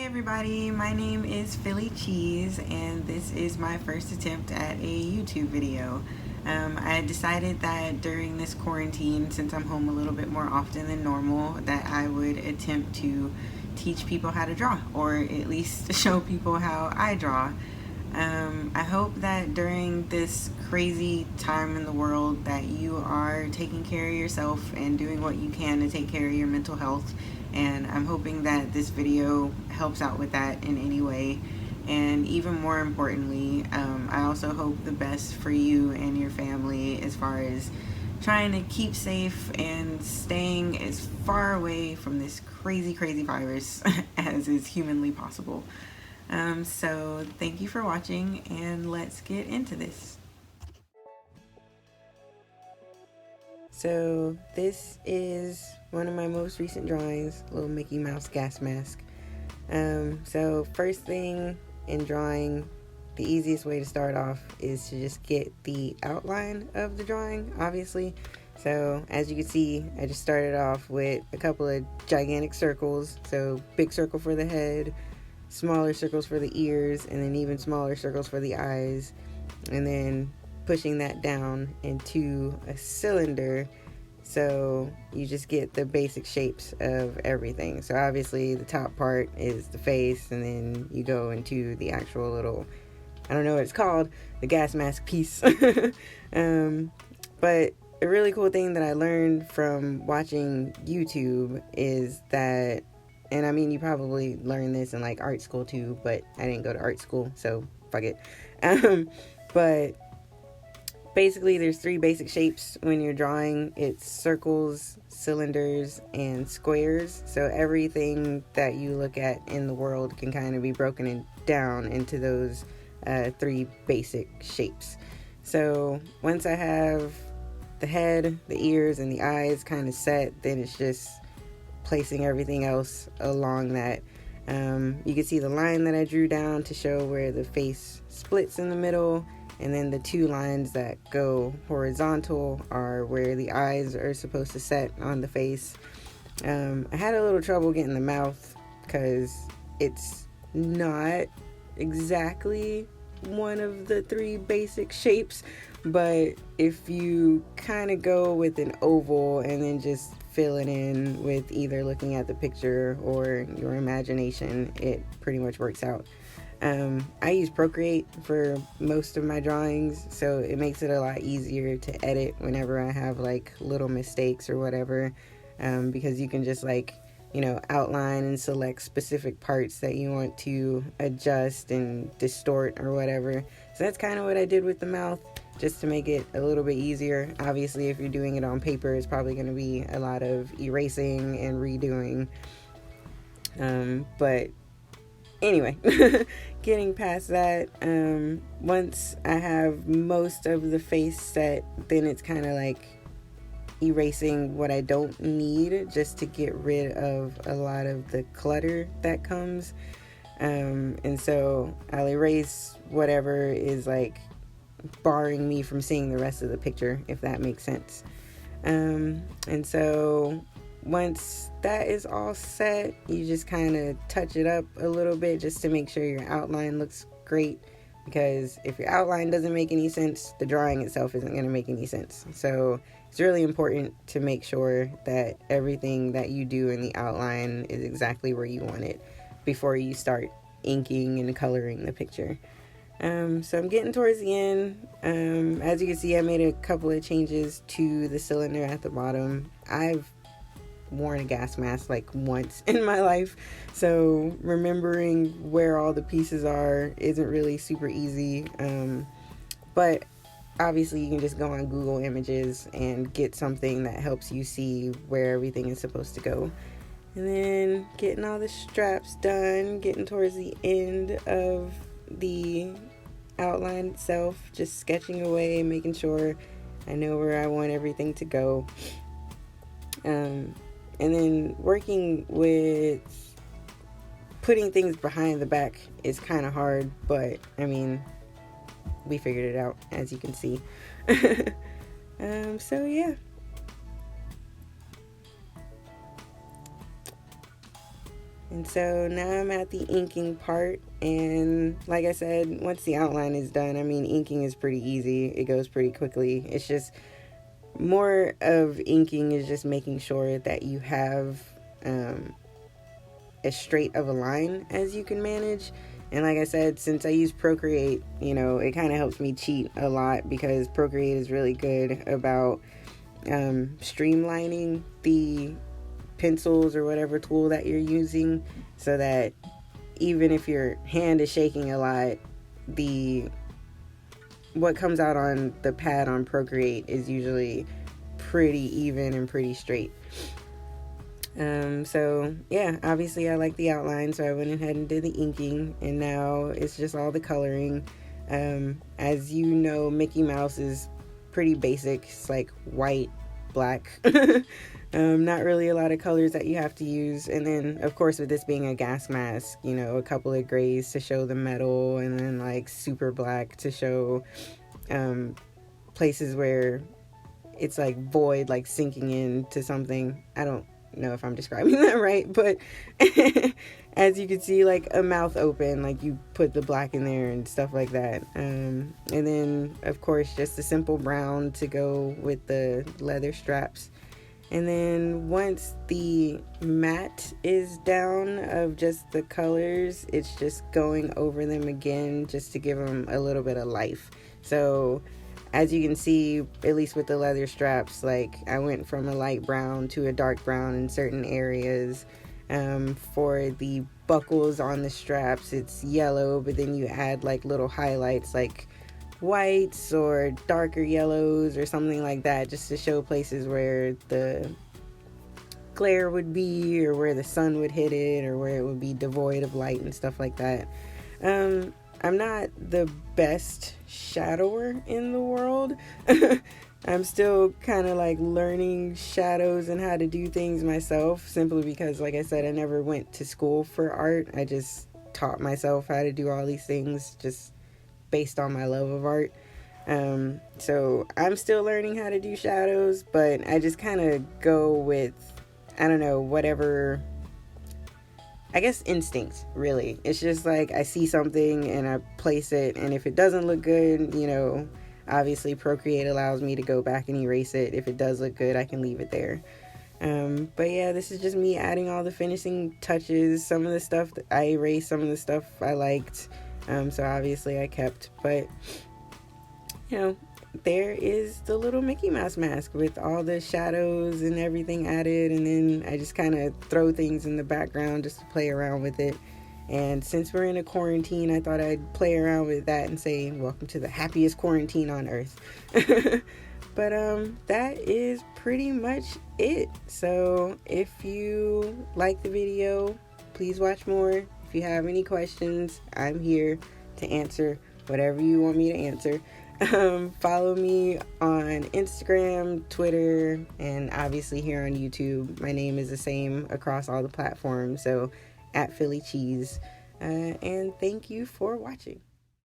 everybody, my name is Philly Cheese and this is my first attempt at a YouTube video. I decided that during this quarantine, since I'm home a little bit more often than normal, that I would attempt to teach people how to draw, or at least show people how I draw. I hope that during this crazy time in the world that you are taking care of yourself and doing what you can to take care of your mental health, and I'm hoping that this video helps out with that in any way. And even more importantly, I also hope the best for you and your family as far as trying to keep safe and staying as far away from this crazy virus as is humanly possible. So thank you for watching, and let's get into this. So this is one of my most recent drawings, little Mickey Mouse gas mask. So first thing in drawing, the easiest way to start off is to just get the outline of the drawing, obviously. So as you can see, I just started off with a couple of gigantic circles. So big circle for the head, smaller circles for the ears, and then even smaller circles for the eyes, and then pushing that down into a cylinder, so you just get the basic shapes of everything. So obviously the top part is the face, and then you go into the actual little, I don't know what it's called, the gas mask piece. But a really cool thing that I learned from watching YouTube is that, and I mean, you probably learned this in like art school too, but I didn't go to art school, so fuck it. But basically there's three basic shapes when you're drawing. It's circles, cylinders, and squares. So everything that you look at in the world can kind of be broken down into those three basic shapes. So once I have the head, the ears, and the eyes kind of set, then it's just placing everything else along that. You can see the line that I drew down to show where the face splits in the middle, and then the two lines that go horizontal are where the eyes are supposed to set on the face. I had a little trouble getting the mouth because it's not exactly one of the three basic shapes, but if you kind of go with an oval and then just fill it in with either looking at the picture or your imagination, it pretty much works out. I use Procreate for most of my drawings, so it makes it a lot easier to edit whenever I have like little mistakes or whatever, because you can just like, you know, outline and select specific parts that you want to adjust and distort or whatever. So that's kind of what I did with the mouth, just to make it a little bit easier. Obviously, if you're doing it on paper, it's probably going to be a lot of erasing and redoing. But anyway, getting past that, once I have most of the face set, then it's kind of like erasing what I don't need, just to get rid of a lot of the clutter that comes. And so I'll erase whatever is like barring me from seeing the rest of the picture, if that makes sense. And so once that is all set, you just kind of touch it up a little bit just to make sure your outline looks great, because if your outline doesn't make any sense, the drawing itself isn't going to make any sense. So it's really important to make sure that everything that you do in the outline is exactly where you want it before you start inking and coloring the picture. So I'm getting towards the end. As you can see, I made a couple of changes to the cylinder at the bottom. I've worn a gas mask like once in my life, so remembering where all the pieces are isn't really super easy. But obviously you can just go on Google Images and get something that helps you see where everything is supposed to go. And then getting all the straps done, getting towards the end of the outline itself, just sketching away, making sure I know where I want everything to go. And then working with putting things behind the back is kind of hard, but I mean, we figured it out, as you can see. So yeah. And so now I'm at the inking part, and like I said, once the outline is done, I mean, inking is pretty easy. It goes pretty quickly. It's just more of inking is just making sure that you have as straight of a line as you can manage. And like I said, since I use Procreate, it kind of helps me cheat a lot, because Procreate is really good about streamlining the pencils or whatever tool that you're using, so that even if your hand is shaking a lot, what comes out on the pad on Procreate is usually pretty even and pretty straight. So yeah, obviously I like the outline, so I went ahead and did the inking, and now it's just all the coloring. As you know, Mickey Mouse is pretty basic. It's like white, black. Not really a lot of colors that you have to use. And then, of course, with this being a gas mask, a couple of grays to show the metal, and then like super black to show places where it's like void, like sinking into something. I don't know if I'm describing that right, but as you can see, like a mouth open, like you put the black in there and stuff like that. And then, of course, just a simple brown to go with the leather straps. And then once the matte is down of just the colors, it's just going over them again just to give them a little bit of life. So as you can see, at least with the leather straps, like I went from a light brown to a dark brown in certain areas. For the buckles on the straps, it's yellow, but then you add like little highlights like whites or darker yellows or something like that, just to show places where the glare would be, or where the sun would hit it, or where it would be devoid of light and stuff like that. I'm not the best shadower in the world. I'm still kind of like learning shadows and how to do things myself, simply because, like I said, I never went to school for art. I just taught myself how to do all these things just based on my love of art. So I'm still learning how to do shadows, but I just kind of go with, I don't know, whatever, I guess instinct, really. It's just like I see something and I place it, and if it doesn't look good, obviously Procreate allows me to go back and erase it. If it does look good, I can leave it there. But yeah, this is just me adding all the finishing touches. Some of the stuff that I erased, some of the stuff I liked. So obviously I kept, but there is the little Mickey Mouse mask with all the shadows and everything added, and then I just kind of throw things in the background just to play around with it. And since we're in a quarantine, I thought I'd play around with that and say welcome to the happiest quarantine on earth. But that is pretty much it. So if you like the video, please watch more. If you have any questions, I'm here to answer whatever you want me to answer. Follow me on Instagram, Twitter, and obviously here on YouTube. My name is the same across all the platforms, so @PhillyCheese. And thank you for watching.